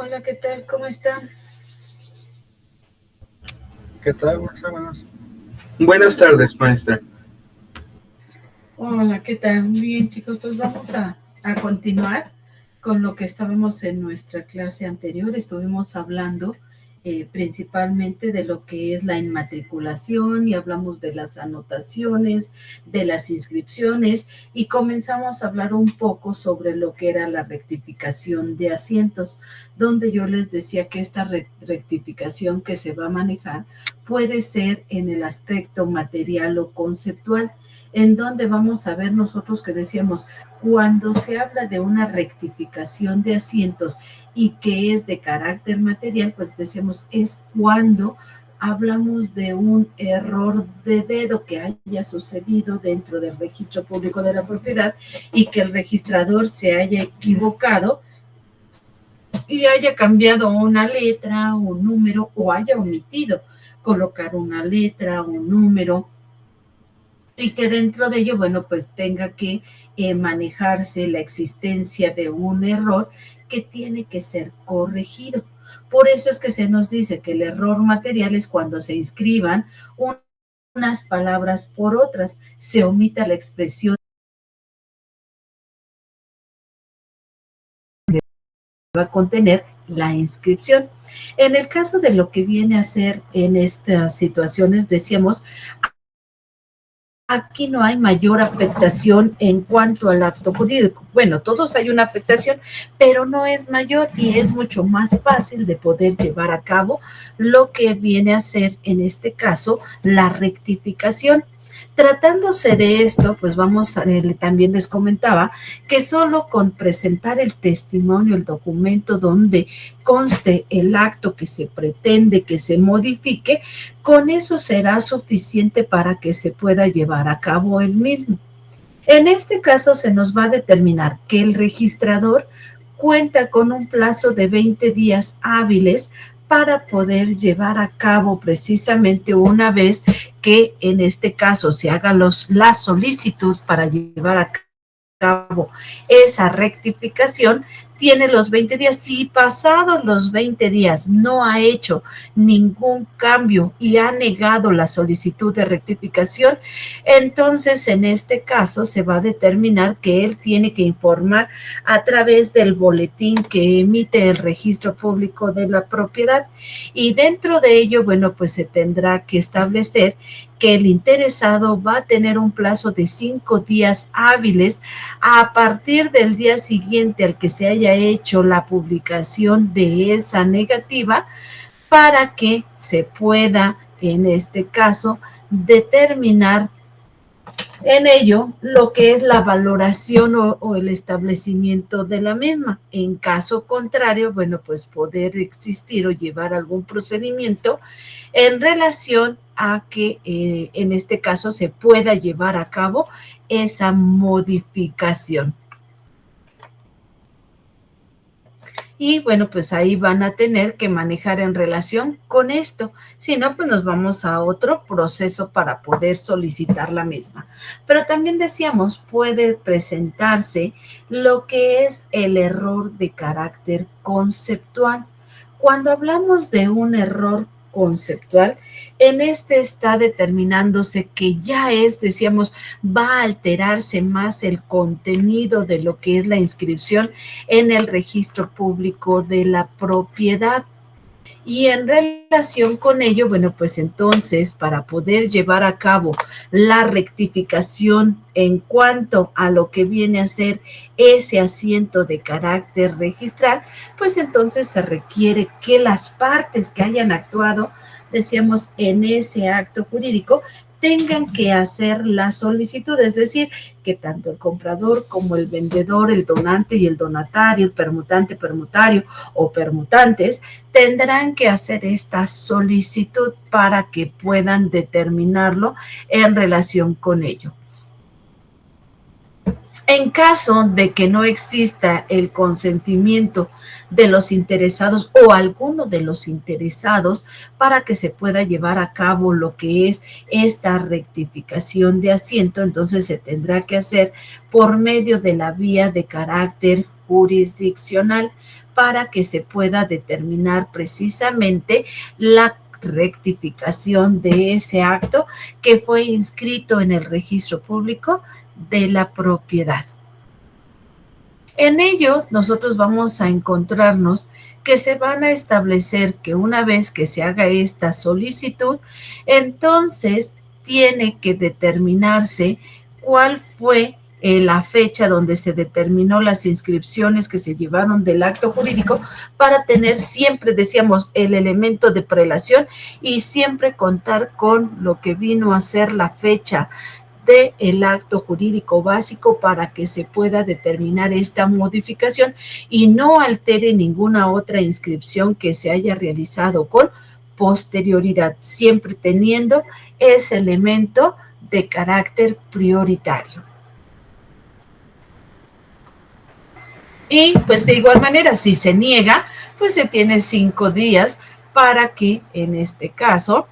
Hola, ¿qué tal? ¿Cómo están? ¿Qué tal, maestra? Buenas tardes, maestra. Hola, ¿qué tal? Bien, chicos, pues vamos a continuar con lo que estábamos en nuestra clase anterior. Estuvimos hablando principalmente de lo que es la inmatriculación y hablamos de las anotaciones, de las inscripciones y comenzamos a hablar un poco sobre lo que era la rectificación de asientos, donde yo les decía que esta rectificación que se va a manejar puede ser en el aspecto material o conceptual, en donde vamos a ver nosotros que decíamos, cuando se habla de una rectificación de asientos y que es de carácter material, pues decíamos, es cuando hablamos de un error de dedo que haya sucedido dentro del registro público de la propiedad y que el registrador se haya equivocado y haya cambiado una letra, un número o haya omitido colocar una letra, un número, y que dentro de ello, bueno, pues tenga que manejarse la existencia de un error que tiene que ser corregido. Por eso es que se nos dice que el error material es cuando se inscriban unas palabras por otras, se omita la expresión que va a contener la inscripción. En el caso de lo que viene a ser en estas situaciones, decíamos, aquí no hay mayor afectación en cuanto al acto jurídico. Bueno, todos hay una afectación, pero no es mayor y es mucho más fácil de poder llevar a cabo lo que viene a ser, en este caso, la rectificación. Tratándose de esto, pues también les comentaba que solo con presentar el testimonio, el documento donde conste el acto que se pretende que se modifique, con eso será suficiente para que se pueda llevar a cabo el mismo. En este caso se nos va a determinar que el registrador cuenta con un plazo de 20 días hábiles para poder llevar a cabo precisamente una vez que en este caso se haga la solicitud para llevar a cabo esa rectificación, tiene los 20 días. Si pasados los 20 días no ha hecho ningún cambio y ha negado la solicitud de rectificación, entonces en este caso se va a determinar que él tiene que informar a través del boletín que emite el registro público de la propiedad, y dentro de ello, bueno, pues se tendrá que establecer que el interesado va a tener un plazo de 5 días hábiles a partir del día siguiente al que se haya hecho la publicación de esa negativa, para que se pueda, en este caso, determinar en ello lo que es la valoración o el establecimiento de la misma. En caso contrario, bueno, pues poder existir o llevar algún procedimiento en relación a que en este caso se pueda llevar a cabo esa modificación. Y bueno, pues ahí van a tener que manejar en relación con esto. Si no, pues nos vamos a otro proceso para poder solicitar la misma. Pero también decíamos, puede presentarse lo que es el error de carácter conceptual. Cuando hablamos de un error conceptual, en este está determinándose que ya es, decíamos, va a alterarse más el contenido de lo que es la inscripción en el registro público de la propiedad. Y en relación con ello, bueno, pues entonces para poder llevar a cabo la rectificación en cuanto a lo que viene a ser ese asiento de carácter registral, pues entonces se requiere que las partes que hayan actuado, decíamos, en ese acto jurídico, tengan que hacer la solicitud, es decir, que tanto el comprador como el vendedor, el donante y el donatario, el permutante, permutario o permutantes, tendrán que hacer esta solicitud para que puedan determinarlo en relación con ello. En caso de que no exista el consentimiento de los interesados o alguno de los interesados para que se pueda llevar a cabo lo que es esta rectificación de asiento, entonces se tendrá que hacer por medio de la vía de carácter jurisdiccional. para que se pueda determinar precisamente la rectificación de ese acto que fue inscrito en el registro público de la propiedad. En ello, nosotros vamos a encontrarnos que se van a establecer que una vez que se haga esta solicitud, entonces tiene que determinarse cuál fue la fecha donde se determinó las inscripciones que se llevaron del acto jurídico para tener siempre, decíamos, el elemento de prelación y siempre contar con lo que vino a ser la fecha del acto jurídico básico para que se pueda determinar esta modificación y no altere ninguna otra inscripción que se haya realizado con posterioridad, siempre teniendo ese elemento de carácter prioritario. Y pues de igual manera, si se niega, pues se tiene 5 días para que en este caso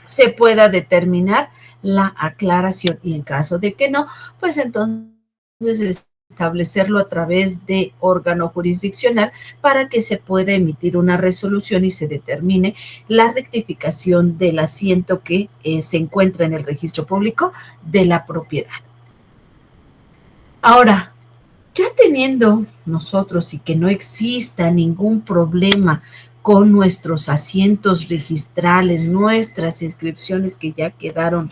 se pueda determinar la aclaración y en caso de que no, pues entonces establecerlo a través de órgano jurisdiccional para que se pueda emitir una resolución y se determine la rectificación del asiento que se encuentra en el registro público de la propiedad. Ahora, ya teniendo nosotros y que no exista ningún problema con nuestros asientos registrales, nuestras inscripciones que ya quedaron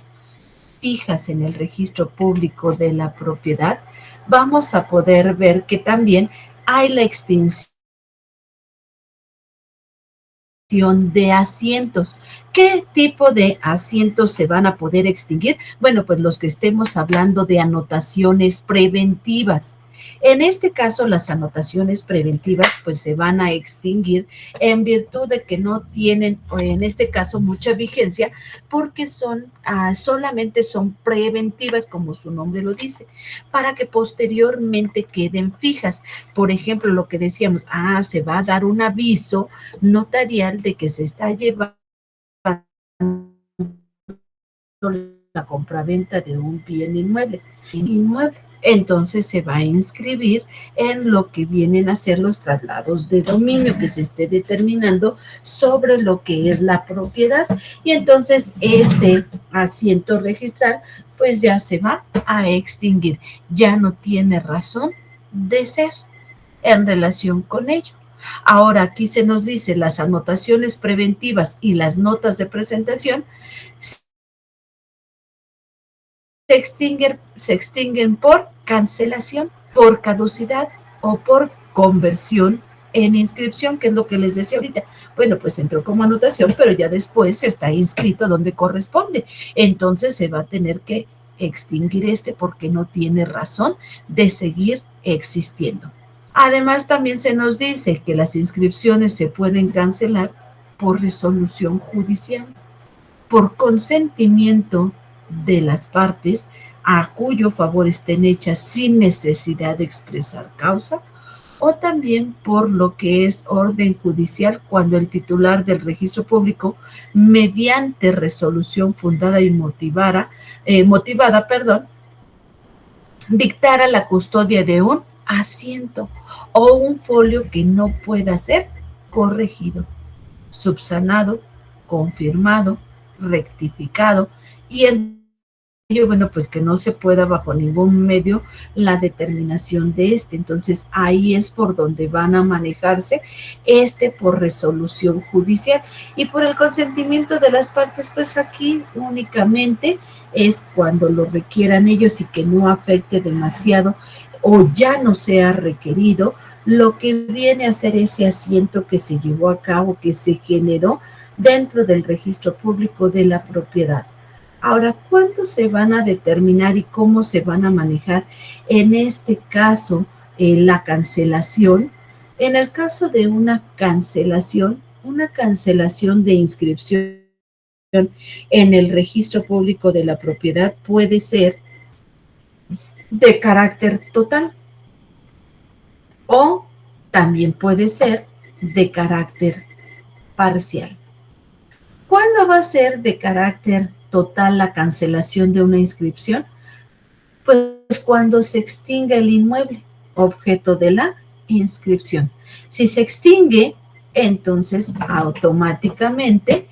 fijas en el registro público de la propiedad, vamos a poder ver que también hay la extinción de asientos. ¿Qué tipo de asientos se van a poder extinguir? Bueno, pues los que estemos hablando de anotaciones preventivas. En este caso, las anotaciones preventivas pues se van a extinguir en virtud de que no tienen, en este caso, mucha vigencia porque solamente son preventivas, como su nombre lo dice, para que posteriormente queden fijas. Por ejemplo, lo que decíamos, se va a dar un aviso notarial de que se está llevando la compraventa de un bien inmueble. Entonces se va a inscribir en lo que vienen a ser los traslados de dominio que se esté determinando sobre lo que es la propiedad y entonces ese asiento registral pues ya se va a extinguir, ya no tiene razón de ser en relación con ello. Ahora aquí se nos dice las anotaciones preventivas y las notas de presentación se extinguen por cancelación, por caducidad o por conversión en inscripción, que es lo que les decía ahorita. Bueno, pues entró como anotación, pero ya después está inscrito donde corresponde. Entonces se va a tener que extinguir porque no tiene razón de seguir existiendo. Además, también se nos dice que las inscripciones se pueden cancelar por resolución judicial, por consentimiento de las partes a cuyo favor estén hechas sin necesidad de expresar causa, o también por lo que es orden judicial cuando el titular del registro público, mediante resolución fundada y motivada, dictara la custodia de un asiento o un folio que no pueda ser corregido, subsanado, confirmado, rectificado y en ello, bueno, pues que no se pueda bajo ningún medio la determinación de Entonces, ahí es por donde van a manejarse por resolución judicial y por el consentimiento de las partes, pues aquí únicamente es cuando lo requieran ellos y que no afecte demasiado o ya no sea requerido lo que viene a ser ese asiento que se llevó a cabo, que se generó dentro del registro público de la propiedad. Ahora, ¿cuánto se van a determinar y cómo se van a manejar en este caso la cancelación? En el caso de una cancelación de inscripción en el registro público de la propiedad puede ser de carácter total o también puede ser de carácter parcial. ¿Cuándo va a ser de carácter total la cancelación de una inscripción? Pues cuando se extinga el inmueble, objeto de la inscripción. Si se extingue, entonces automáticamente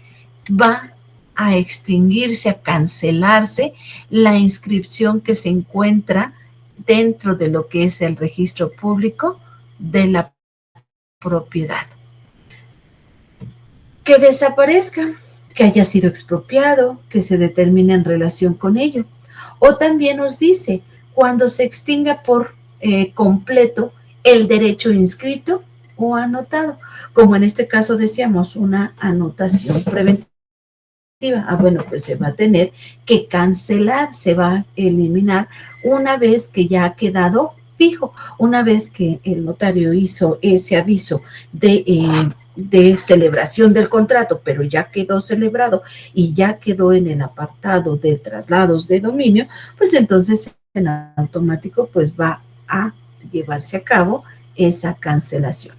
va a extinguirse, a cancelarse la inscripción que se encuentra dentro de lo que es el registro público de la propiedad. Que desaparezca, que haya sido expropiado, que se determine en relación con ello. O también nos dice, cuando se extinga por completo el derecho inscrito o anotado, como en este caso decíamos, una anotación preventiva. Bueno, pues se va a tener que cancelar, se va a eliminar una vez que ya ha quedado fijo, una vez que el notario hizo ese aviso de celebración del contrato, pero ya quedó celebrado y ya quedó en el apartado de traslados de dominio, pues entonces en automático pues va a llevarse a cabo esa cancelación.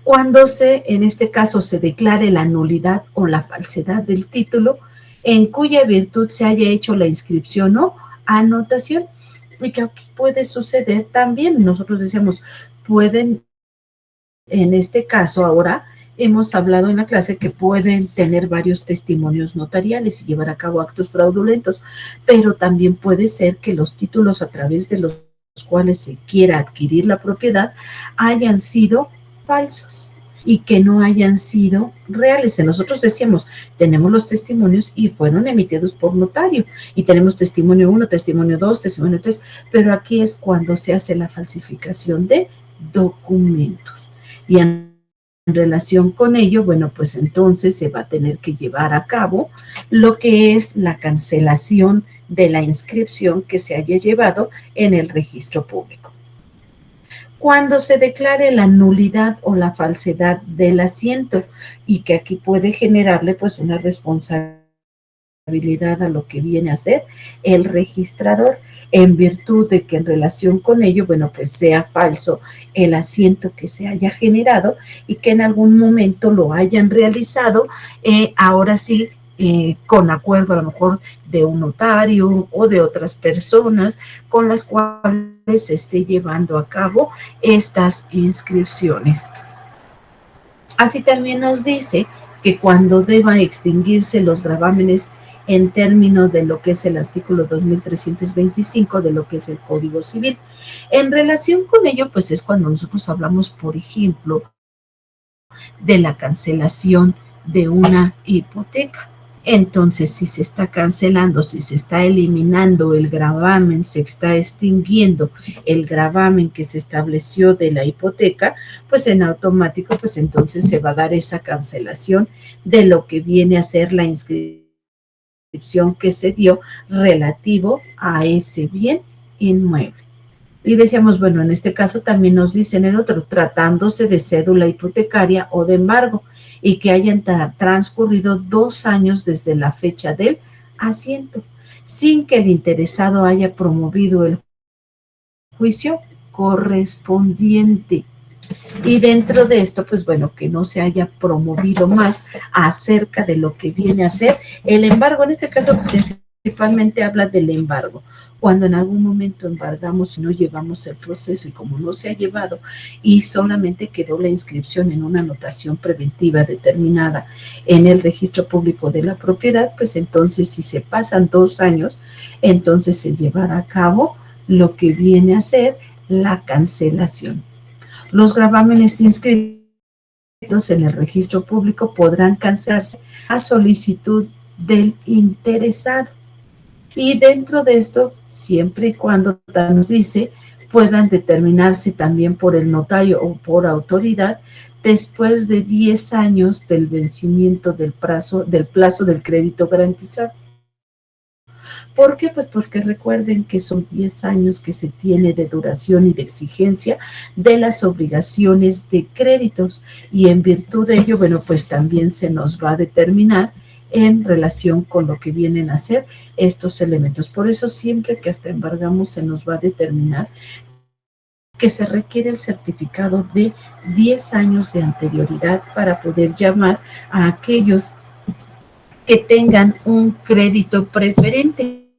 Cuando en este caso se declare la nulidad o la falsedad del título en cuya virtud se haya hecho la inscripción o anotación, y que aquí puede suceder también, nosotros decíamos, pueden, en este caso ahora, hemos hablado en la clase que pueden tener varios testimonios notariales y llevar a cabo actos fraudulentos, pero también puede ser que los títulos a través de los cuales se quiera adquirir la propiedad hayan sido falsos y que no hayan sido reales. Nosotros decíamos, tenemos los testimonios y fueron emitidos por notario, y tenemos testimonio 1, testimonio 2, testimonio 3, pero aquí es cuando se hace la falsificación de documentos. Y en relación con ello, bueno, pues entonces se va a tener que llevar a cabo lo que es la cancelación de la inscripción que se haya llevado en el registro público. Cuando se declare la nulidad o la falsedad del asiento, y que aquí puede generarle pues una responsabilidad a lo que viene a ser el registrador, en virtud de que en relación con ello, bueno, pues sea falso el asiento que se haya generado y que en algún momento lo hayan realizado, ahora sí, con acuerdo a lo mejor de un notario o de otras personas con las cuales se esté llevando a cabo estas inscripciones. Así también nos dice que cuando deba extinguirse los gravámenes en términos de lo que es el artículo 2325 de lo que es el Código Civil. En relación con ello, pues es cuando nosotros hablamos, por ejemplo, de la cancelación de una hipoteca. Entonces, si se está cancelando, si se está eliminando el gravamen, se está extinguiendo el gravamen que se estableció de la hipoteca, pues en automático, pues entonces se va a dar esa cancelación de lo que viene a ser la inscripción que se dio relativo a ese bien inmueble. Y decíamos, bueno, en este caso también nos dicen el otro, tratándose de cédula hipotecaria o de embargo, y que hayan transcurrido 2 años desde la fecha del asiento, sin que el interesado haya promovido el juicio correspondiente. Y dentro de esto, pues bueno, que no se haya promovido más acerca de lo que viene a ser el embargo. En este caso, principalmente habla del embargo. Cuando en algún momento embargamos y no llevamos el proceso, y como no se ha llevado y solamente quedó la inscripción en una anotación preventiva determinada en el registro público de la propiedad, pues entonces si se pasan 2 años, entonces se llevará a cabo lo que viene a ser la cancelación. Los gravámenes inscritos en el registro público podrán cancelarse a solicitud del interesado. Y dentro de esto, siempre y cuando nos dice, puedan determinarse también por el notario o por autoridad después de 10 años del vencimiento del plazo del crédito garantizado. ¿Por qué? Pues porque recuerden que son 10 años que se tiene de duración y de exigencia de las obligaciones de créditos, y en virtud de ello, bueno, pues también se nos va a determinar en relación con lo que vienen a ser estos elementos. Por eso siempre que hasta embargamos se nos va a determinar que se requiere el certificado de 10 años de anterioridad para poder llamar a aquellos que tengan un crédito preferente.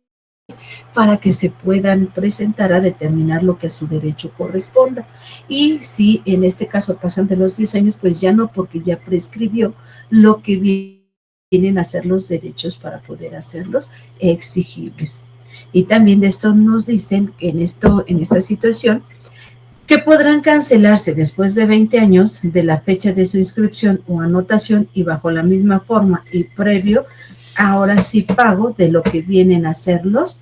para que se puedan presentar a determinar lo que a su derecho corresponda. Y si en este caso pasan de los 10 años, pues ya no, porque ya prescribió lo que vienen a ser los derechos para poder hacerlos exigibles. Y también de esto nos dicen que en esta situación, que podrán cancelarse después de 20 años de la fecha de su inscripción o anotación y bajo la misma forma y previo, ahora sí, pago de lo que vienen a ser los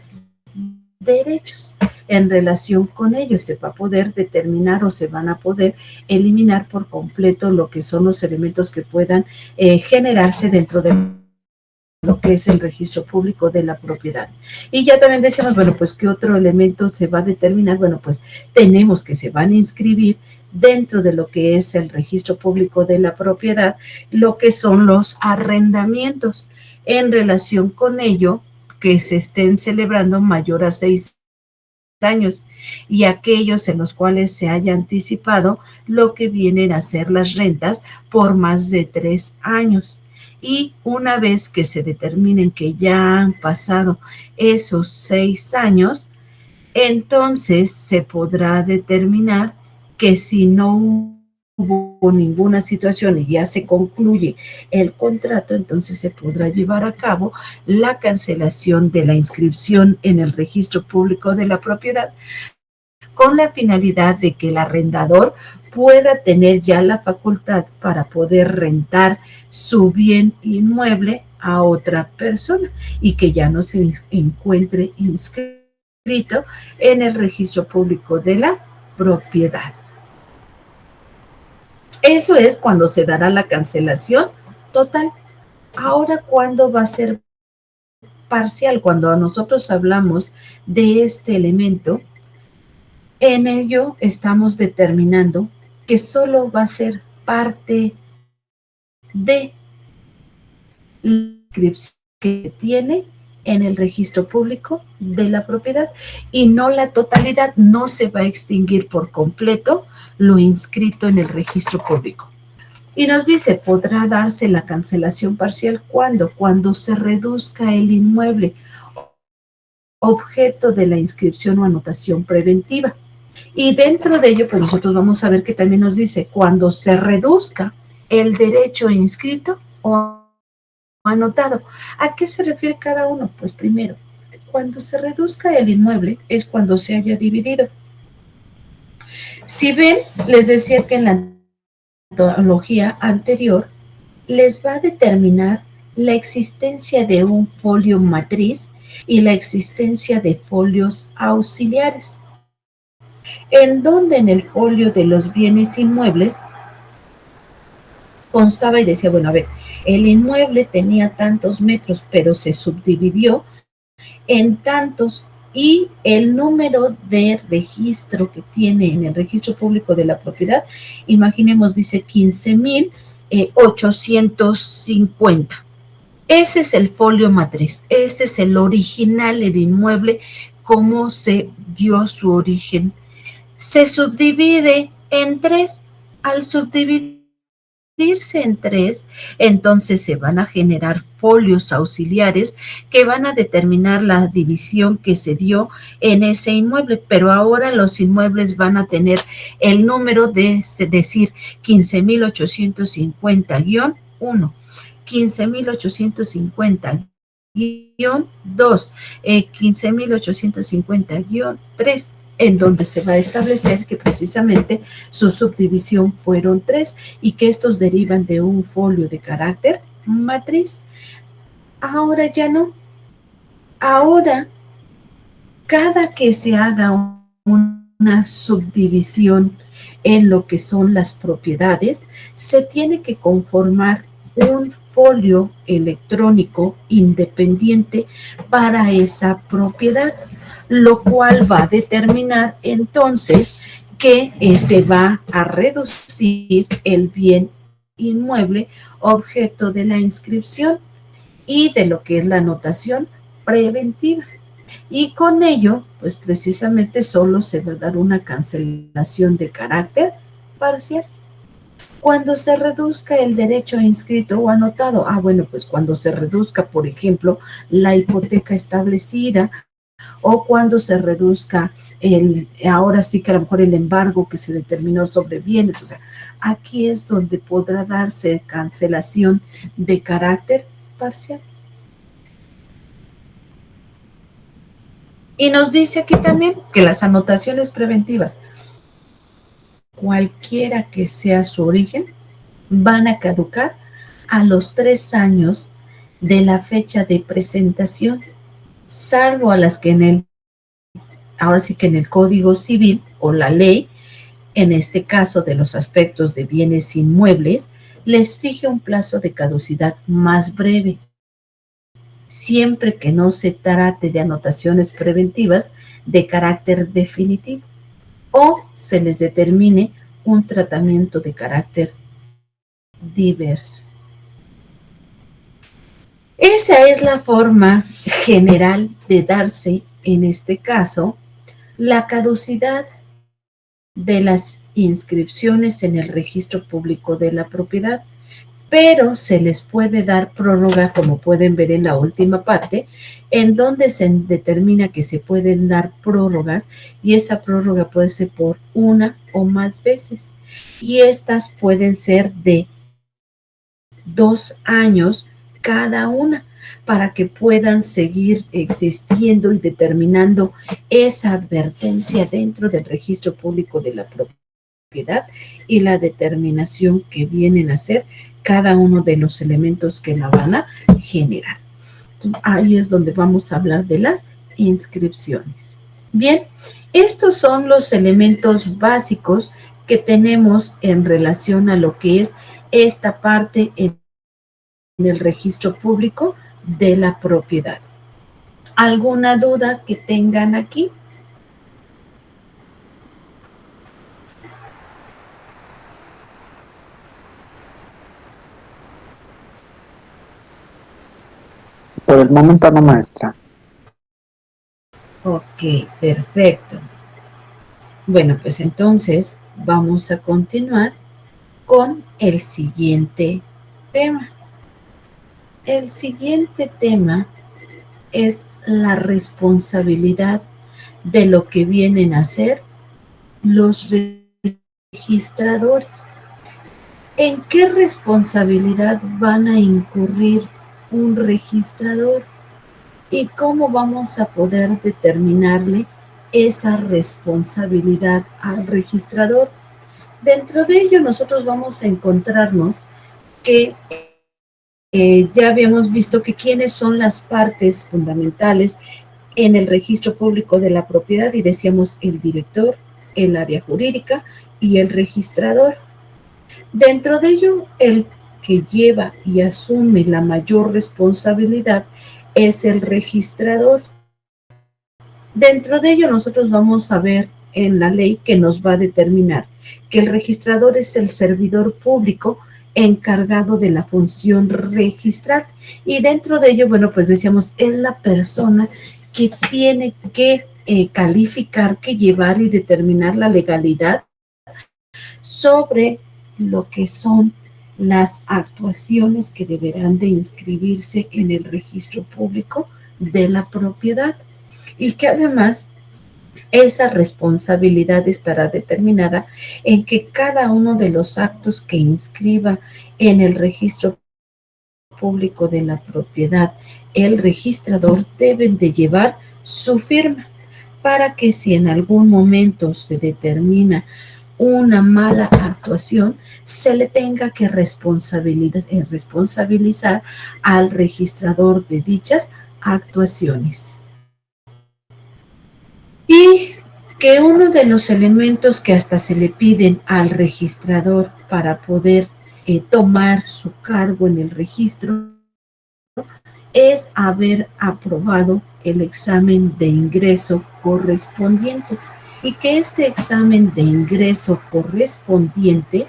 derechos. En relación con ellos se va a poder determinar o se van a poder eliminar por completo lo que son los elementos que puedan generarse dentro de lo que es el registro público de la propiedad. Y ya también decíamos, bueno, pues ¿qué otro elemento se va a determinar? Bueno, pues tenemos que se van a inscribir dentro de lo que es el registro público de la propiedad, lo que son los arrendamientos. En relación con ello, que se estén celebrando mayor a 6 años y aquellos en los cuales se haya anticipado lo que vienen a ser las rentas por más de 3 años. Y una vez que se determinen que ya han pasado esos 6 años, entonces se podrá determinar que si no hubo ninguna situación y ya se concluye el contrato, entonces se podrá llevar a cabo la cancelación de la inscripción en el registro público de la propiedad, con la finalidad de que el arrendador pueda tener ya la facultad para poder rentar su bien inmueble a otra persona y que ya no se encuentre inscrito en el registro público de la propiedad. Eso es cuando se dará la cancelación total. Ahora, ¿cuándo va a ser parcial? Cuando nosotros hablamos de este elemento, en ello estamos determinando que solo va a ser parte de la inscripción que tiene en el registro público de la propiedad y no la totalidad. No se va a extinguir por completo lo inscrito en el registro público. Y nos dice, podrá darse la cancelación parcial cuando se reduzca el inmueble objeto de la inscripción o anotación preventiva. Y dentro de ello, pues nosotros vamos a ver que también nos dice cuando se reduzca el derecho inscrito o anotado. ¿A qué se refiere cada uno? Pues primero, cuando se reduzca el inmueble es cuando se haya dividido. Si ven, les decía que en la metodología anterior les va a determinar la existencia de un folio matriz y la existencia de folios auxiliares, en donde en el folio de los bienes inmuebles constaba y decía, bueno, a ver, el inmueble tenía tantos metros, pero se subdividió en tantos y el número de registro que tiene en el registro público de la propiedad, imaginemos, dice 15,850. Ese es el folio matriz, ese es el original, el inmueble, cómo se dio su origen. Se subdivide en 3. Al subdividirse en 3, entonces se van a generar folios auxiliares que van a determinar la división que se dio en ese inmueble, pero ahora los inmuebles van a tener el número de, decir, 15,850-1, 15,850-2, 15,850-3, en donde se va a establecer que precisamente su subdivisión fueron 3 y que estos derivan de un folio de carácter matriz. Ahora ya no. Ahora, cada que se haga una subdivisión en lo que son las propiedades, se tiene que conformar un folio electrónico independiente para esa propiedad, lo cual va a determinar entonces que se va a reducir el bien inmueble objeto de la inscripción y de lo que es la anotación preventiva. Y con ello, pues precisamente solo se va a dar una cancelación de carácter parcial. Cuando se reduzca el derecho inscrito o anotado, bueno, pues cuando se reduzca, por ejemplo, la hipoteca establecida o cuando se reduzca ahora sí que a lo mejor el embargo que se determinó sobre bienes. O sea, aquí es donde podrá darse cancelación de carácter parcial. Y nos dice aquí también que las anotaciones preventivas, cualquiera que sea su origen, van a caducar a los 3 años de la fecha de presentación, salvo a las que ahora sí que en el Código Civil o la ley, en este caso de los aspectos de bienes inmuebles, les fije un plazo de caducidad más breve, siempre que no se trate de anotaciones preventivas de carácter definitivo o se les determine un tratamiento de carácter diverso. Esa es la forma general de darse, en este caso, la caducidad de las inscripciones en el registro público de la propiedad, pero se les puede dar prórroga, como pueden ver en la última parte, en donde se determina que se pueden dar prórrogas y esa prórroga puede ser por una o más veces y estas pueden ser de 2 años cada una para que puedan seguir existiendo y determinando esa advertencia dentro del registro público de la propiedad y la determinación que vienen a ser cada uno de los elementos que la van a generar. Ahí es donde vamos a hablar de las inscripciones. Bien, estos son los elementos básicos que tenemos en relación a lo que es esta parte en el registro público de la propiedad. ¿Alguna duda que tengan aquí? Por el momento no, maestra. Ok, perfecto. Bueno, pues entonces vamos a continuar con el siguiente tema. El siguiente tema es la responsabilidad de lo que vienen a ser los registradores. ¿En qué responsabilidad van a incurrir un registrador? ¿Y cómo vamos a poder determinarle esa responsabilidad al registrador? Dentro de ello nosotros vamos a encontrarnos que ya habíamos visto que quiénes son las partes fundamentales en el registro público de la propiedad y decíamos el director, el área jurídica y el registrador. Dentro de ello, el que lleva y asume la mayor responsabilidad es el registrador. Dentro de ello nosotros vamos a ver en la ley que nos va a determinar que el registrador es el servidor público encargado de la función registral y dentro de ello, bueno, pues decíamos, es la persona que tiene que calificar, que llevar y determinar la legalidad sobre lo que son las actuaciones que deberán de inscribirse en el registro público de la propiedad y que además esa responsabilidad estará determinada en que cada uno de los actos que inscriba en el registro público de la propiedad el registrador deben de llevar su firma para que si en algún momento se determina una mala actuación, se le tenga que responsabilizar al registrador de dichas actuaciones. Y que uno de los elementos que hasta se le piden al registrador para poder tomar su cargo en el registro es haber aprobado el examen de ingreso correspondiente y que este examen de ingreso correspondiente,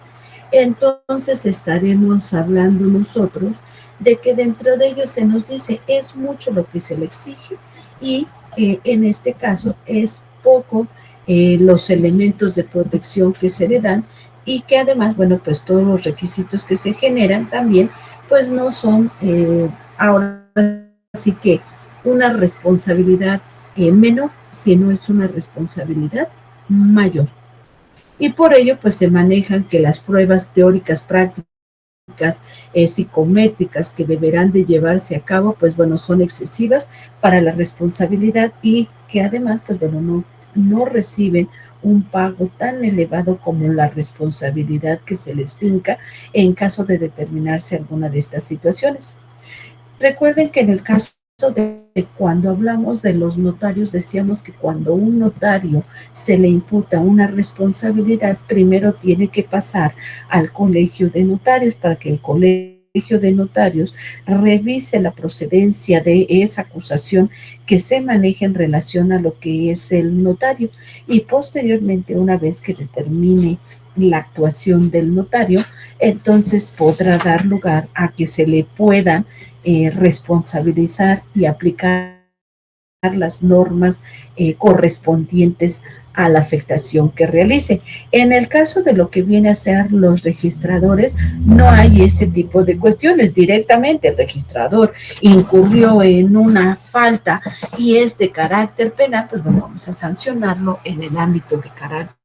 entonces estaremos hablando nosotros de que dentro de ello se nos dice es mucho lo que se le exige y en este caso es poco los elementos de protección que se le dan y que además, bueno, pues todos los requisitos que se generan también, pues no son ahora sí que una responsabilidad menor, sino es una responsabilidad mayor. Y por ello, pues se manejan que las pruebas teóricas prácticas psicométricas que deberán de llevarse a cabo, pues bueno, son excesivas para la responsabilidad y que además, pues bueno, no reciben un pago tan elevado como la responsabilidad que se les finca en caso de determinarse alguna de estas situaciones. Recuerden que en el caso de cuando hablamos de los notarios, decíamos que cuando un notario se le imputa una responsabilidad, primero tiene que pasar al colegio de notarios para que el colegio de notarios revise la procedencia de esa acusación que se maneja en relación a lo que es el notario y posteriormente, una vez que determine la actuación del notario, entonces podrá dar lugar a que se le puedan responsabilizar y aplicar las normas correspondientes a la afectación que realice. En el caso de lo que viene a ser los registradores, no hay ese tipo de cuestiones. Directamente el registrador incurrió en una falta y es de carácter penal, pues bueno, vamos a sancionarlo en el ámbito de carácter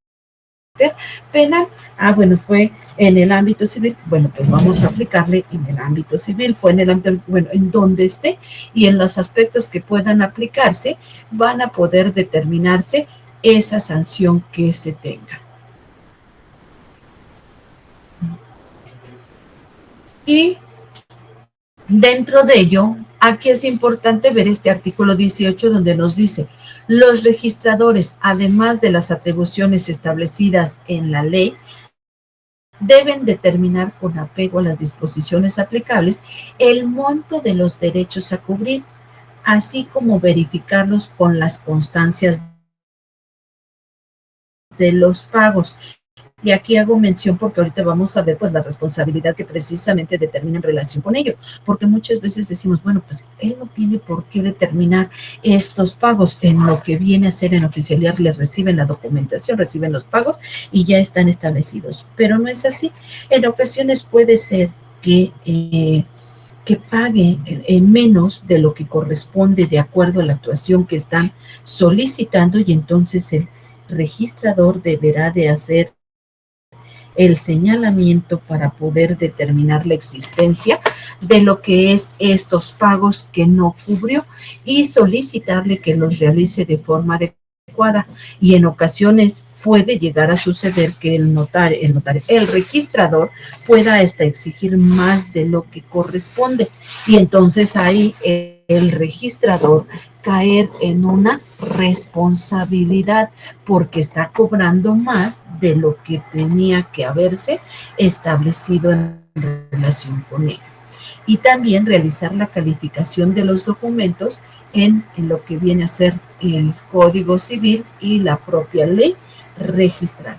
penal. Bueno, fue en el ámbito civil, bueno, pues vamos a aplicarle en el ámbito civil, fue en el ámbito, bueno, en donde esté y en los aspectos que puedan aplicarse, van a poder determinarse esa sanción que se tenga. Y dentro de ello, aquí es importante ver este artículo 18 donde nos dice, los registradores, además de las atribuciones establecidas en la ley, deben determinar con apego a las disposiciones aplicables el monto de los derechos a cubrir, así como verificarlos con las constancias de los pagos. Y aquí hago mención porque ahorita vamos a ver pues la responsabilidad que precisamente determina en relación con ello, porque muchas veces decimos, bueno, pues él no tiene por qué determinar estos pagos. En lo que viene a ser en oficialidad les reciben la documentación, reciben los pagos y ya están establecidos, pero no es así. En ocasiones puede ser que pague menos de lo que corresponde de acuerdo a la actuación que están solicitando y entonces el registrador deberá de hacer el señalamiento para poder determinar la existencia de lo que es estos pagos que no cubrió y solicitarle que los realice de forma adecuada. Y en ocasiones puede llegar a suceder que el registrador pueda hasta exigir más de lo que corresponde y entonces ahí el registrador caer en una responsabilidad porque está cobrando más de lo que tenía que haberse establecido en relación con ello. Y también realizar la calificación de los documentos en lo que viene a ser el Código Civil y la propia ley registral.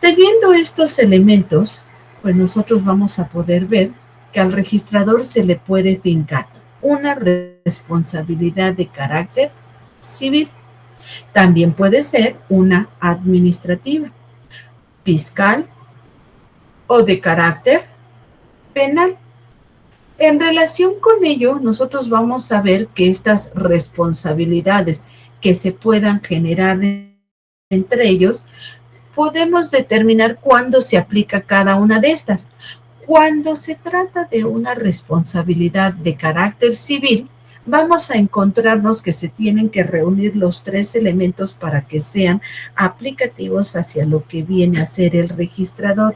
Teniendo estos elementos, pues nosotros vamos a poder ver que al registrador se le puede fincar una responsabilidad de carácter civil. También puede ser una administrativa, fiscal o de carácter penal. En relación con ello, nosotros vamos a ver que estas responsabilidades que se puedan generar entre ellos, podemos determinar cuándo se aplica cada una de estas. Cuando se trata de una responsabilidad de carácter civil, vamos a encontrarnos que se tienen que reunir los tres elementos para que sean aplicativos hacia lo que viene a ser el registrador.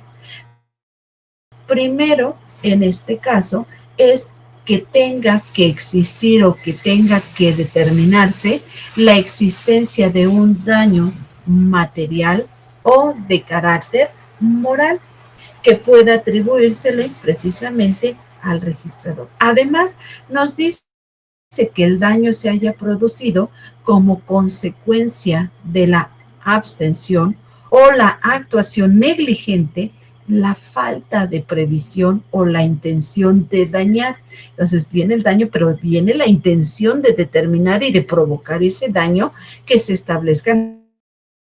Primero, en este caso, es que tenga que existir o que tenga que determinarse la existencia de un daño material o de carácter moral que pueda atribuírsele precisamente al registrador. Además, nos dice que el daño se haya producido como consecuencia de la abstención o la actuación negligente, la falta de previsión o la intención de dañar. Entonces viene el daño, pero viene la intención de determinar y de provocar ese daño que se establezca en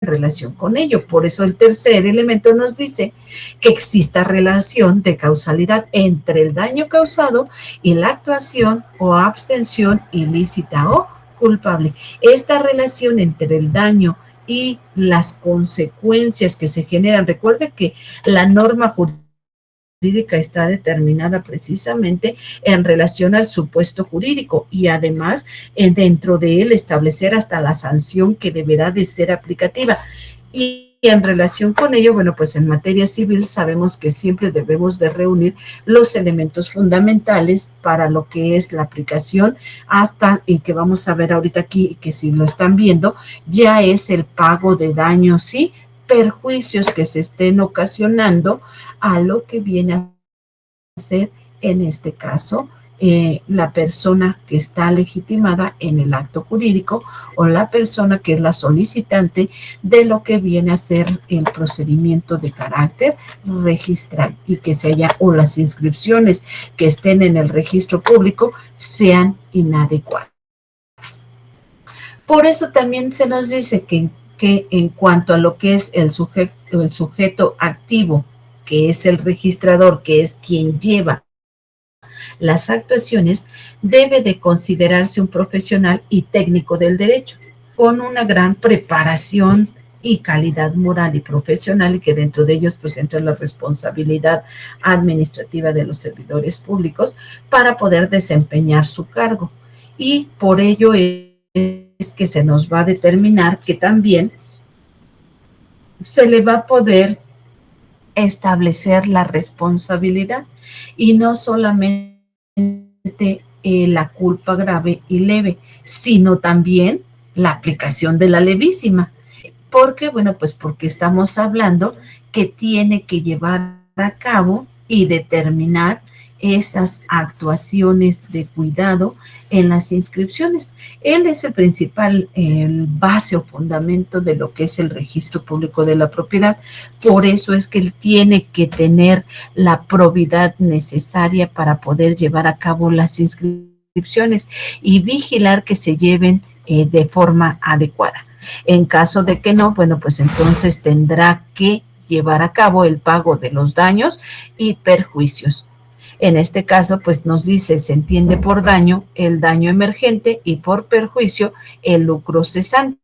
relación con ello. Por eso el tercer elemento nos dice que exista relación de causalidad entre el daño causado y la actuación o abstención ilícita o culpable. Esta relación entre el daño y las consecuencias que se generan, recuerde que la norma jurídica está determinada precisamente en relación al supuesto jurídico y además dentro de él establecer hasta la sanción que deberá de ser aplicativa. Y en relación con ello, bueno, pues en materia civil sabemos que siempre debemos de reunir los elementos fundamentales para lo que es la aplicación hasta, y que vamos a ver ahorita aquí, que si lo están viendo, ya es el pago de daños y perjuicios que se estén ocasionando a lo que viene a ser, en este caso, la persona que está legitimada en el acto jurídico o la persona que es la solicitante de lo que viene a ser el procedimiento de carácter registral y que se haya, o las inscripciones que estén en el registro público sean inadecuadas. Por eso también se nos dice que en cuanto a lo que es el sujeto activo, que es el registrador, que es quien lleva las actuaciones, debe de considerarse un profesional y técnico del derecho, con una gran preparación y calidad moral y profesional, y que dentro de ellos pues entra la responsabilidad administrativa de los servidores públicos para poder desempeñar su cargo. Y por ello es que se nos va a determinar que también se le va a poder establecer la responsabilidad y no solamente la culpa grave y leve, sino también la aplicación de la levísima. ¿Por qué? Bueno, pues porque estamos hablando que tiene que llevar a cabo y determinar esas actuaciones de cuidado en las inscripciones. Él es el principal base o fundamento de lo que es el registro público de la propiedad. Por eso es que él tiene que tener la probidad necesaria para poder llevar a cabo las inscripciones y vigilar que se lleven de forma adecuada. En caso de que no, bueno, pues entonces tendrá que llevar a cabo el pago de los daños y perjuicios. En este caso, pues nos dice, se entiende por daño el daño emergente y por perjuicio el lucro cesante.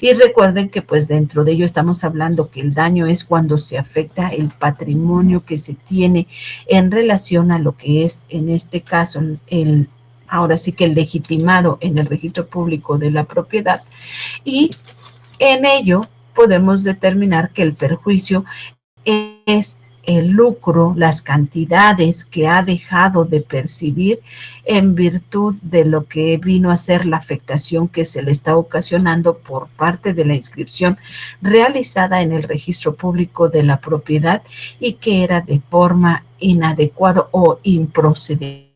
Y recuerden que pues dentro de ello estamos hablando que el daño es cuando se afecta el patrimonio que se tiene en relación a lo que es, en este caso, ahora sí que el legitimado en el registro público de la propiedad. Y en ello podemos determinar que el perjuicio es el lucro, las cantidades que ha dejado de percibir en virtud de lo que vino a ser la afectación que se le está ocasionando por parte de la inscripción realizada en el registro público de la propiedad y que era de forma inadecuada o improcedente.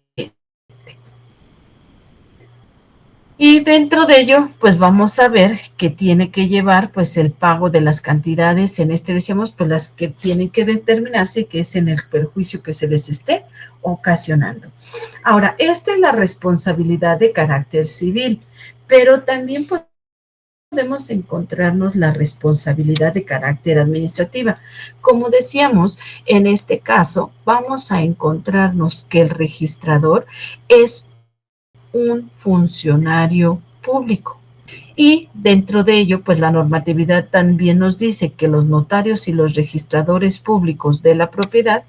Y dentro de ello, pues vamos a ver que tiene que llevar pues el pago de las cantidades, en este decíamos pues las que tienen que determinarse, que es en el perjuicio que se les esté ocasionando. Ahora, esta es la responsabilidad de carácter civil, pero también podemos encontrarnos la responsabilidad de carácter administrativa. Como decíamos, en este caso vamos a encontrarnos que el registrador es un funcionario público. Y dentro de ello, pues la normatividad también nos dice que los notarios y los registradores públicos de la propiedad,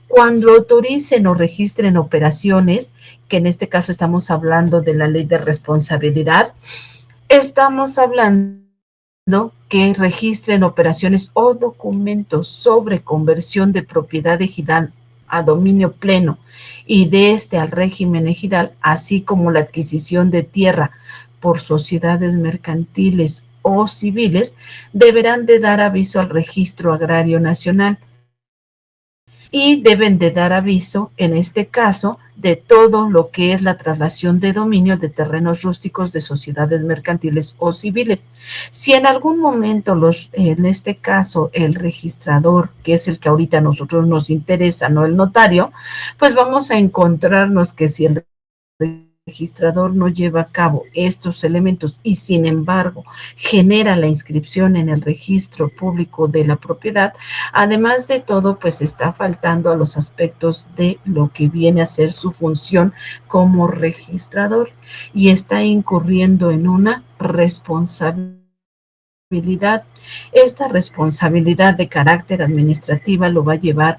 cuando autoricen o registren operaciones, que en este caso estamos hablando de la ley de responsabilidad, estamos hablando que registren operaciones o documentos sobre conversión de propiedad ejidal a dominio pleno y de este al régimen ejidal, así como la adquisición de tierra por sociedades mercantiles o civiles, deberán de dar aviso al Registro Agrario Nacional y deben de dar aviso, en este caso, de todo lo que es la traslación de dominio de terrenos rústicos de sociedades mercantiles o civiles. Si en algún momento en este caso el registrador, que es el que ahorita a nosotros nos interesa, no el notario, pues vamos a encontrarnos que si el registrador no lleva a cabo estos elementos y sin embargo genera la inscripción en el registro público de la propiedad, además de todo, pues está faltando a los aspectos de lo que viene a ser su función como registrador y está incurriendo en una responsabilidad. Esta responsabilidad de carácter administrativa lo va a llevar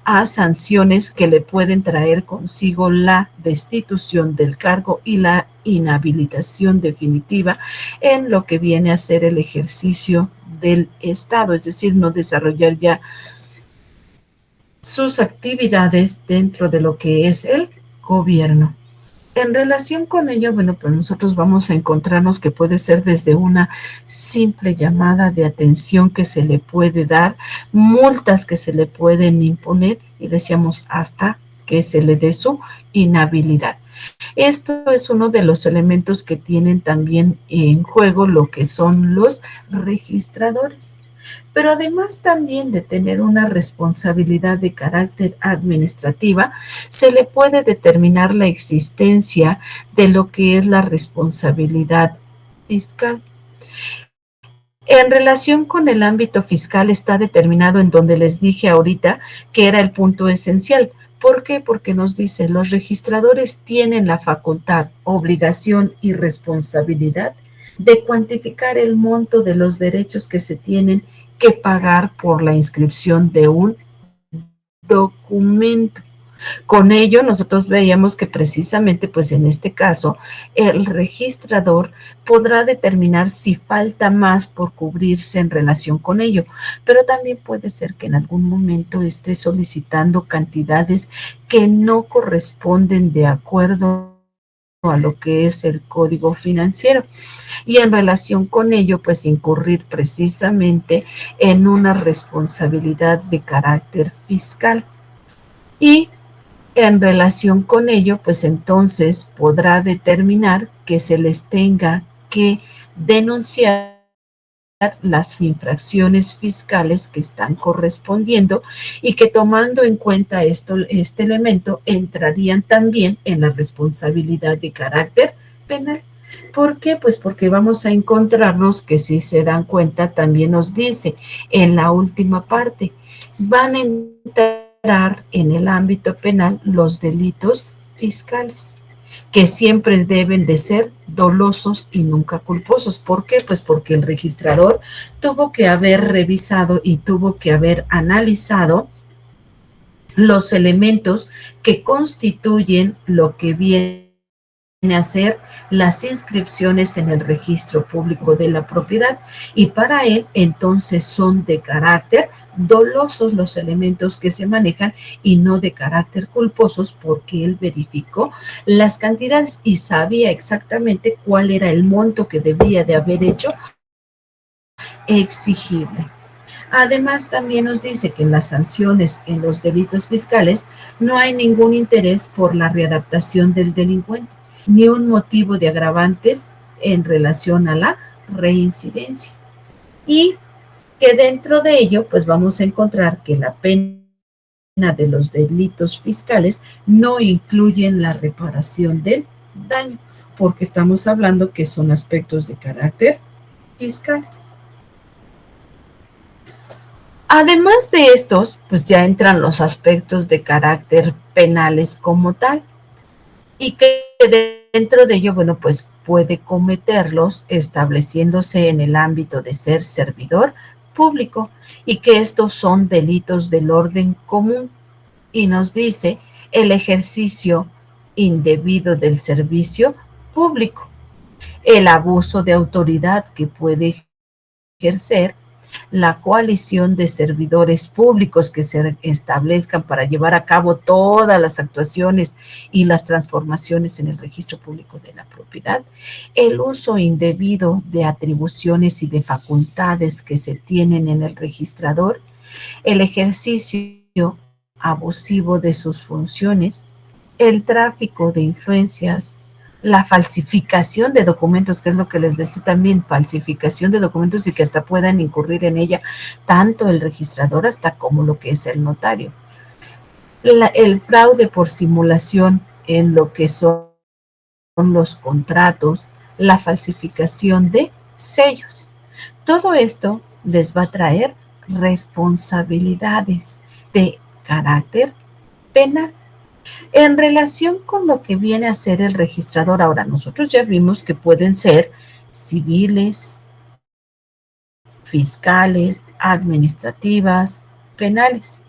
a sanciones que le pueden traer consigo la destitución del cargo y la inhabilitación definitiva en lo que viene a ser el ejercicio del Estado, es decir, no desarrollar ya sus actividades dentro de lo que es el gobierno. En relación con ello, bueno, pues nosotros vamos a encontrarnos que puede ser desde una simple llamada de atención que se le puede dar, multas que se le pueden imponer y decíamos hasta que se le dé su inhabilidad. Esto es uno de los elementos que tienen también en juego lo que son los registradores. Pero además también de tener una responsabilidad de carácter administrativa, se le puede determinar la existencia de lo que es la responsabilidad fiscal. En relación con el ámbito fiscal está determinado en donde les dije ahorita que era el punto esencial. ¿Por qué? Porque nos dice, los registradores tienen la facultad, obligación y responsabilidad de cuantificar el monto de los derechos que se tienen que pagar por la inscripción de un documento. Con ello, nosotros veíamos que precisamente, pues en este caso, el registrador podrá determinar si falta más por cubrirse en relación con ello, pero también puede ser que en algún momento esté solicitando cantidades que no corresponden de acuerdo a lo que es el código financiero y en relación con ello pues incurrir precisamente en una responsabilidad de carácter fiscal y en relación con ello pues entonces podrá determinar que se les tenga que denunciar las infracciones fiscales que están correspondiendo y que tomando en cuenta este elemento entrarían también en la responsabilidad de carácter penal. ¿Por qué? Pues porque vamos a encontrarnos que si se dan cuenta también nos dice en la última parte, van a entrar en el ámbito penal los delitos fiscales, que siempre deben de ser dolosos y nunca culposos. ¿Por qué? Pues porque el registrador tuvo que haber revisado y tuvo que haber analizado los elementos que constituyen lo que viene a ser las inscripciones en el registro público de la propiedad y para él entonces son de carácter dolosos los elementos que se manejan y no de carácter culposos porque él verificó las cantidades y sabía exactamente cuál era el monto que debía de haber hecho exigible. Además, también nos dice que en las sanciones en los delitos fiscales no hay ningún interés por la readaptación del delincuente ni un motivo de agravantes en relación a la reincidencia. Y que dentro de ello, pues vamos a encontrar que la pena de los delitos fiscales no incluyen la reparación del daño, porque estamos hablando que son aspectos de carácter fiscal. Además de estos, pues ya entran los aspectos de carácter penales como tal, y que dentro de ello, bueno, pues puede cometerlos estableciéndose en el ámbito de ser servidor público y que estos son delitos del orden común. Y nos dice el ejercicio indebido del servicio público, el abuso de autoridad que puede ejercer, la coalición de servidores públicos que se establezcan para llevar a cabo todas las actuaciones y las transformaciones en el registro público de la propiedad, el uso indebido de atribuciones y de facultades que se tienen en el registrador, el ejercicio abusivo de sus funciones, el tráfico de influencias, la falsificación de documentos, que es lo que les decía también, falsificación de documentos y que hasta puedan incurrir en ella tanto el registrador hasta como lo que es el notario. El fraude por simulación en lo que son los contratos, la falsificación de sellos. Todo esto les va a traer responsabilidades de carácter penal. En relación con lo que viene a ser el registrador, ahora nosotros ya vimos que pueden ser civiles, fiscales, administrativas, penales.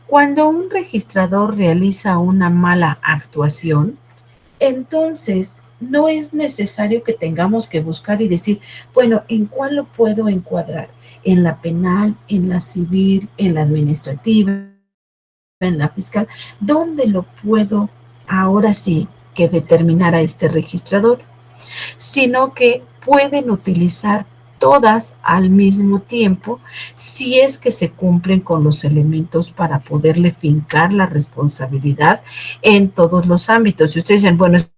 Cuando un registrador realiza una mala actuación, entonces no es necesario que tengamos que buscar y decir, bueno, ¿en cuál lo puedo encuadrar? ¿En la penal, en la civil, en la administrativa, en la fiscal? ¿Dónde lo puedo ahora sí que determinar a este registrador? Sino que pueden utilizar todas al mismo tiempo si es que se cumplen con los elementos para poderle fincar la responsabilidad en todos los ámbitos. Y ustedes dicen, bueno, es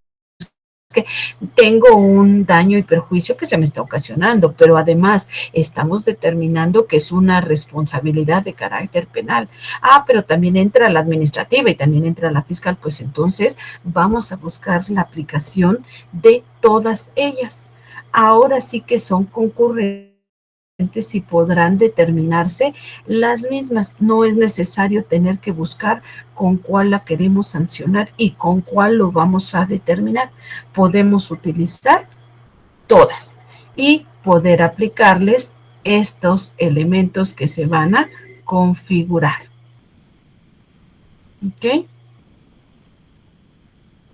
que tengo un daño y perjuicio que se me está ocasionando, pero además estamos determinando que es una responsabilidad de carácter penal. Pero también entra la administrativa y también entra la fiscal, pues entonces vamos a buscar la aplicación de todas ellas. Ahora sí que son concurrentes y podrán determinarse las mismas. No es necesario tener que buscar con cuál la queremos sancionar y con cuál lo vamos a determinar. Podemos utilizar todas y poder aplicarles estos elementos que se van a configurar. ¿Ok?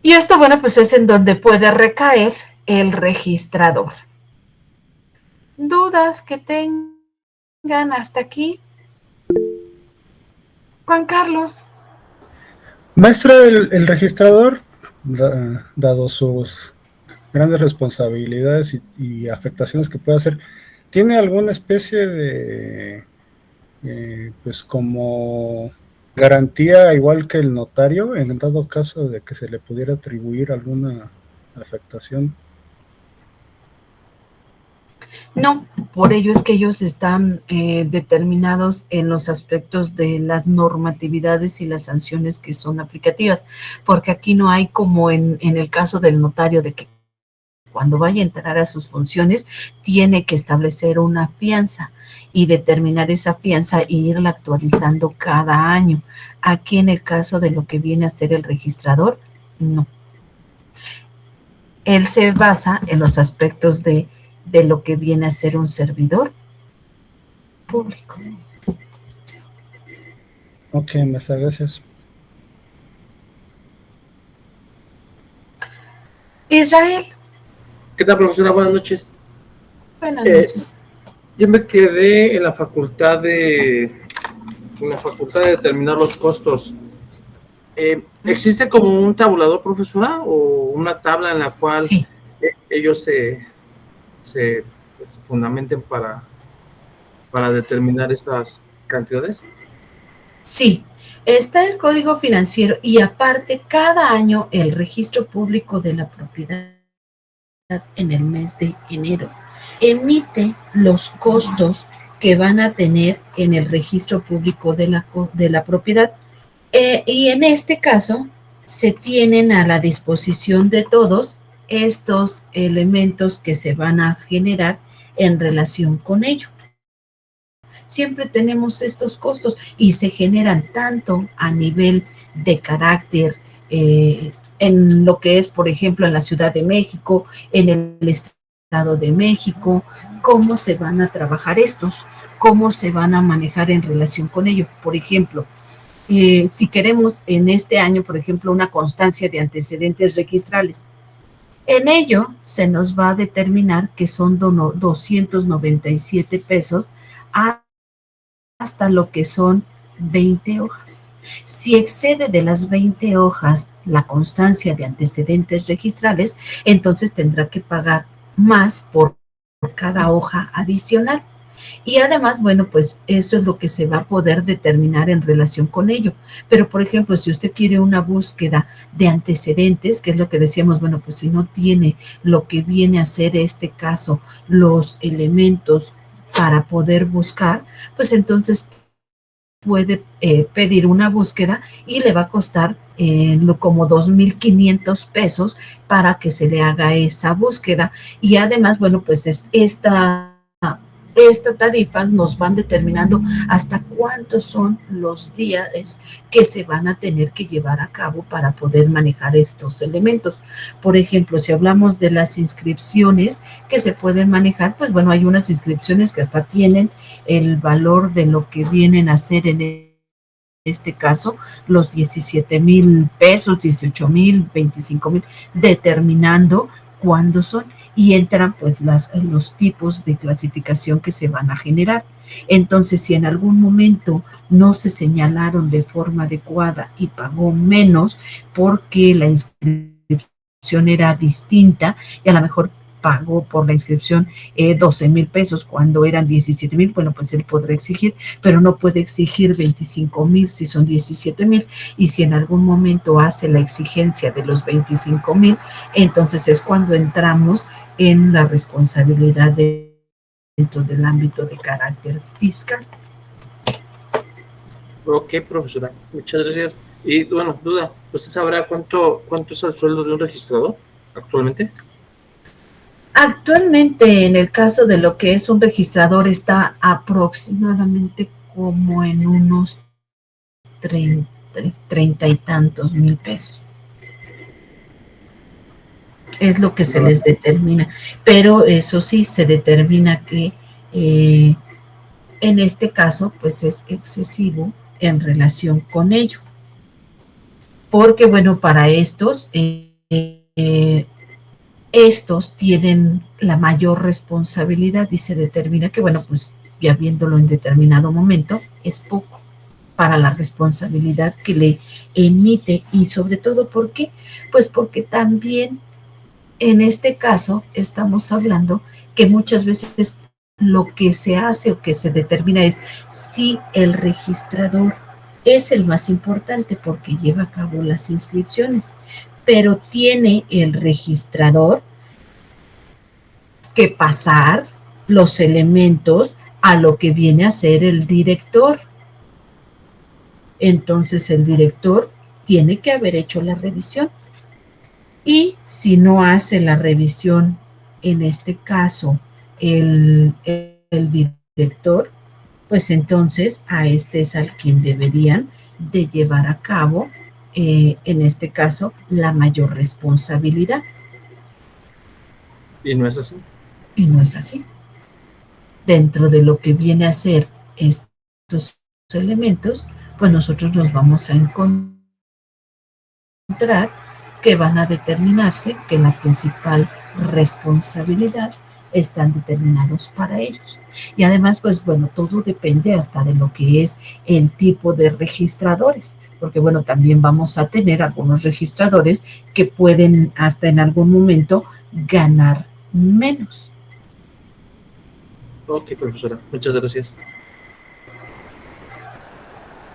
Y esto, bueno, pues es en donde puede recaer el registrador. ¿Dudas que tengan hasta aquí? Juan Carlos. Maestra, el registrador, dado sus grandes responsabilidades y afectaciones que puede hacer, ¿tiene alguna especie de, pues como garantía igual que el notario, en dado caso de que se le pudiera atribuir alguna afectación? No, por ello es que ellos están determinados en los aspectos de las normatividades y las sanciones que son aplicativas, porque aquí no hay como en el caso del notario de que cuando vaya a entrar a sus funciones tiene que establecer una fianza y determinar esa fianza e irla actualizando cada año. Aquí en el caso de lo que viene a ser el registrador, no. Él se basa en los aspectos de lo que viene a ser un servidor público. Ok, maestra, gracias. Israel. ¿Qué tal, profesora? Buenas noches. Buenas noches. Yo me quedé en la facultad de determinar los costos. ¿Existe como un tabulador, profesora, o una tabla en la cual sí, ellos se fundamenten para determinar esas cantidades? Sí, está el código financiero y aparte cada año el registro público de la propiedad en el mes de enero emite los costos que van a tener en el registro público de la propiedad. Y en este caso se tienen a la disposición de todos estos elementos que se van a generar en relación con ello. Siempre tenemos estos costos y se generan tanto a nivel de carácter en lo que es, por ejemplo, en la Ciudad de México, en el Estado de México, cómo se van a trabajar estos, cómo se van a manejar en relación con ello. Por ejemplo, si queremos en este año, por ejemplo, una constancia de antecedentes registrales, en ello se nos va a determinar que son 297 pesos hasta lo que son 20 hojas. Si excede de las 20 hojas la constancia de antecedentes registrales, entonces tendrá que pagar más por cada hoja adicional. Y además, bueno, pues eso es lo que se va a poder determinar en relación con ello. Pero, por ejemplo, si usted quiere una búsqueda de antecedentes, que es lo que decíamos, bueno, pues si no tiene lo que viene a ser este caso, los elementos para poder buscar, pues entonces puede pedir una búsqueda y le va a costar como 2,500 pesos para que se le haga esa búsqueda. Y además, bueno, pues estas tarifas nos van determinando hasta cuántos son los días que se van a tener que llevar a cabo para poder manejar estos elementos. Por ejemplo, si hablamos de las inscripciones que se pueden manejar, pues bueno, hay unas inscripciones que hasta tienen el valor de lo que vienen a ser en este caso los 17,000 pesos, 18,000, 25,000, determinando cuándo son, y entran pues los tipos de clasificación que se van a generar. Entonces, si en algún momento no se señalaron de forma adecuada y pagó menos porque la inscripción era distinta y a lo mejor pagó por la inscripción 12,000 pesos cuando eran 17,000, bueno, pues él podrá exigir, pero no puede exigir 25,000 si son 17,000, y si en algún momento hace la exigencia de los 25,000, entonces es cuando entramos en la responsabilidad dentro del ámbito de carácter fiscal. Ok, profesora, muchas gracias. Y bueno, duda, ¿usted sabrá cuánto es el sueldo de un registrador actualmente? Actualmente, en el caso de lo que es un registrador, está aproximadamente como en unos 30 y tantos mil pesos. Es lo que se les determina. Pero eso sí, se determina que en este caso, pues es excesivo en relación con ello. Porque, bueno, para estos tienen la mayor responsabilidad y se determina que, bueno, pues ya viéndolo en determinado momento, es poco para la responsabilidad que le emite. Y sobre todo, ¿por qué? Pues porque también en este caso estamos hablando que muchas veces lo que se hace o que se determina es si el registrador es el más importante porque lleva a cabo las inscripciones, pero tiene el registrador que pasar los elementos a lo que viene a ser el director. Entonces el director tiene que haber hecho la revisión. Y si no hace la revisión, en este caso, el director, pues entonces a este es al quien deberían de llevar a cabo, en este caso, la mayor responsabilidad. ¿Y no es así? Y no es así. Dentro de lo que viene a ser estos elementos, pues nosotros nos vamos a encontrar que van a determinarse que la principal responsabilidad están determinados para ellos. Y además, pues bueno, todo depende hasta de lo que es el tipo de registradores, porque bueno, también vamos a tener algunos registradores que pueden hasta en algún momento ganar menos. Ok, profesora, muchas gracias.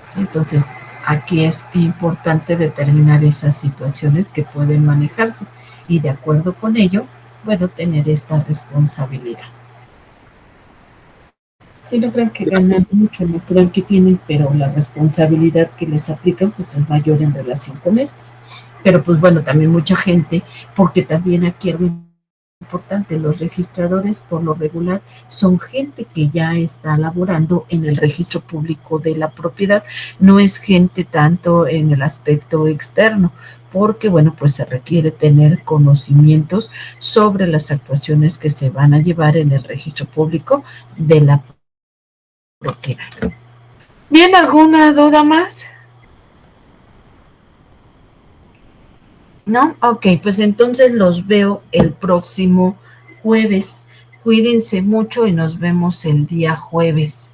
Sí, entonces, aquí es importante determinar esas situaciones que pueden manejarse y de acuerdo con ello, bueno, tener esta responsabilidad. Sí, no crean que ganan mucho, no crean que tienen, pero la responsabilidad que les aplican pues es mayor en relación con esto. Pero pues bueno, también mucha gente, porque también aquí algo importante, los registradores por lo regular son gente que ya está laborando en el registro público de la propiedad, no es gente tanto en el aspecto externo, porque bueno, pues se requiere tener conocimientos sobre las actuaciones que se van a llevar en el registro público de la propiedad. ¿Bien, alguna duda más? ¿No? Ok, pues entonces los veo el próximo jueves. Cuídense mucho y nos vemos el día jueves.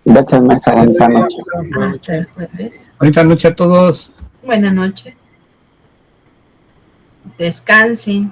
Gracias, maestra. Bonita noche. Hasta el jueves. Bonita noche a todos. Buenas noches. Descansen.